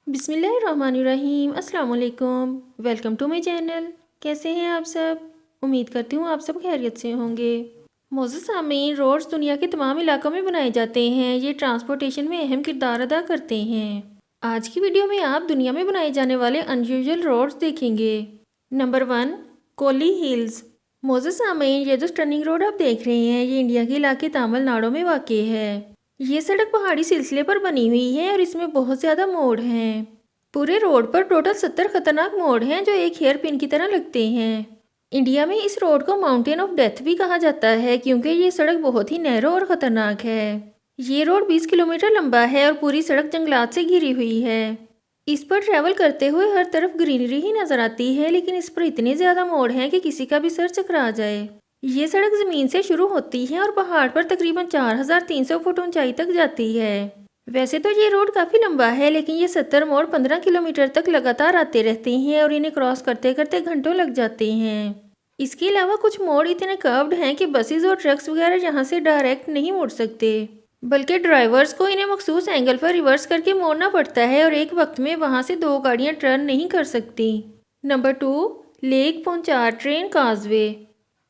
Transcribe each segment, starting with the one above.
बिस्मिल्लाहिर्रहमानिर्रहीम। अस्सलाम वालेकुम। Welcome to my channel. कैसे हैं आप सब? उम्मीद करती हूँ आप सब खैरियत से होंगे। मोअज़्ज़ज़ सामीन, रोड्स दुनिया के तमाम इलाकों में बनाए जाते हैं। ये ट्रांसपोर्टेशन में अहम किरदार अदा करते हैं। आज की वीडियो में आप दुनिया में बनाए जाने वाले अनयूजुअल रोड्स देखेंगे। Number 1, Kolli hills. मोअज़्ज़ज़ सामीन, ये जो स्टनिंग रोड आप देख रहे हैं, ये इंडिया के इलाके तमिलनाडु में वाक़ है। ये सड़क पहाड़ी सिलसिले पर बनी हुई है और इसमें बहुत ज़्यादा मोड़ हैं। पूरे रोड पर टोटल 70 खतरनाक मोड़ हैं जो एक हेयर पिन की तरह लगते हैं। इंडिया में इस रोड को माउंटेन ऑफ डेथ भी कहा जाता है क्योंकि ये सड़क बहुत ही नैरो और ख़तरनाक है। ये रोड 20 किलोमीटर लंबा है और पूरी सड़क जंगलात से घिरी हुई है। इस पर ट्रैवल करते हुए हर तरफ ग्रीनरी ही नज़र आती है, लेकिन इस पर इतने ज़्यादा मोड़ हैं कि किसी का भी सर चकरा जाए। ये सड़क ज़मीन से शुरू होती है और पहाड़ पर तकरीबन 4300 फुट ऊंचाई तक जाती है। वैसे तो ये रोड काफ़ी लंबा है, लेकिन ये 70 मोड़ 15 किलोमीटर तक लगातार आते रहते हैं और इन्हें क्रॉस करते करते घंटों लग जाते हैं। इसके अलावा कुछ मोड़ इतने कर्व्ड हैं कि बसेस और ट्रक्स वगैरह यहाँ से डायरेक्ट नहीं मुड़ सकते, बल्कि ड्राइवर्स को इन्हें मखसूस एंगल पर रिवर्स करके मोड़ना पड़ता है और एक वक्त में वहाँ से 2 गाड़ियाँ टर्न नहीं कर सकती। नंबर 2, लेक पोंचार्ट्रेन काजवे।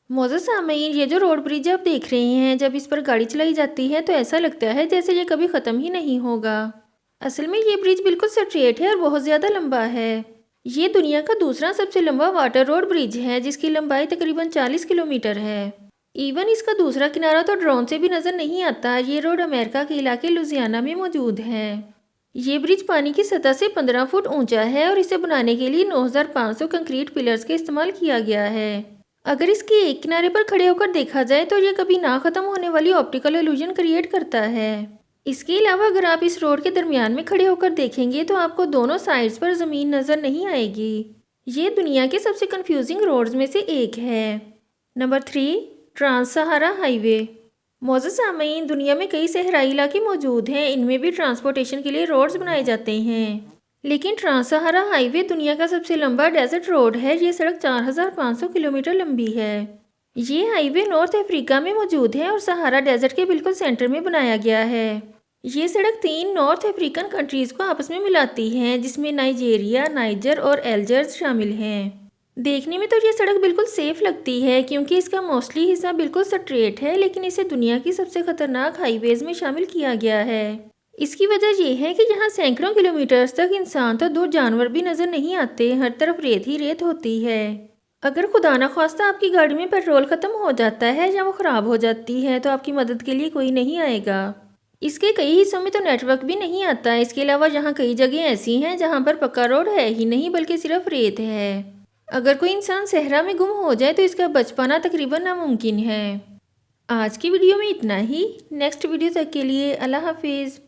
मोअज़्ज़ज़ सामीन, ये जो रोड ब्रिज आप देख रहे हैं, जब इस पर गाड़ी चलाई जाती है तो ऐसा लगता है जैसे ये कभी ख़त्म ही नहीं होगा। असल में ये ब्रिज बिल्कुल स्ट्रेट है और बहुत ज़्यादा लंबा है। ये दुनिया का दूसरा सबसे लंबा वाटर रोड ब्रिज है जिसकी लंबाई तकरीबन 40 किलोमीटर है। इवन इसका दूसरा किनारा तो ड्रोन से भी नज़र नहीं आता। ये रोड अमेरिका के इलाके लुजियाना में मौजूद है। ये ब्रिज पानी की सतह से 15 फुट ऊंचा है और इसे बनाने के लिए 9500 कंक्रीट पिलर्स का इस्तेमाल किया गया है। अगर इसके एक किनारे पर खड़े होकर देखा जाए तो ये कभी ना ख़त्म होने वाली ऑप्टिकल इल्यूजन क्रिएट करता है। इसके अलावा अगर आप इस रोड के दरमियान में खड़े होकर देखेंगे तो आपको दोनों साइड्स पर ज़मीन नज़र नहीं आएगी। ये दुनिया के सबसे कंफ्यूजिंग रोड्स में से एक है। नंबर 3, ट्रांस सहारा हाईवे। मोअज़्ज़ज़ सामीन, दुनिया में कई सहराई इलाके मौजूद हैं। इनमें भी ट्रांसपोर्टेशन के लिए रोड्स बनाए जाते हैं, लेकिन ट्रांस सहारा हाईवे दुनिया का सबसे लंबा डेजर्ट रोड है। ये सड़क 4500 किलोमीटर लंबी है। ये हाईवे नॉर्थ अफ्रीका में मौजूद है और सहारा डेजर्ट के बिल्कुल सेंटर में बनाया गया है। ये सड़क 3 नॉर्थ अफ्रीकन कंट्रीज़ को आपस में मिलाती है, जिसमें नाइजीरिया, नाइजर और एल्जर्स शामिल हैं। देखने में तो ये सड़क बिल्कुल सेफ लगती है क्योंकि इसका मोस्टली हिस्सा बिल्कुल स्ट्रेट है, लेकिन इसे दुनिया की सबसे खतरनाक हाईवेज में शामिल किया गया है। इसकी वजह यह है कि यहाँ सैकड़ों किलोमीटर्स तक इंसान तो दूर जानवर भी नज़र नहीं आते। हर तरफ रेत ही रेत होती है। अगर खुदा न ख्वास्ता आपकी गाड़ी में पेट्रोल ख़त्म हो जाता है या वो ख़राब हो जाती है तो आपकी मदद के लिए कोई नहीं आएगा। इसके कई हिस्सों में तो नेटवर्क भी नहीं आता। इसके अलावा यहाँ कई जगह ऐसी हैं जहाँ पर पक्का रोड है ही नहीं, बल्कि सिर्फ रेत है। अगर कोई इंसान सहरा में गुम हो जाए तो इसका बच पाना तकरीबन नामुमकिन है। आज की वीडियो में इतना ही। नेक्स्ट वीडियो तक के लिए अल्लाह हाफिज़।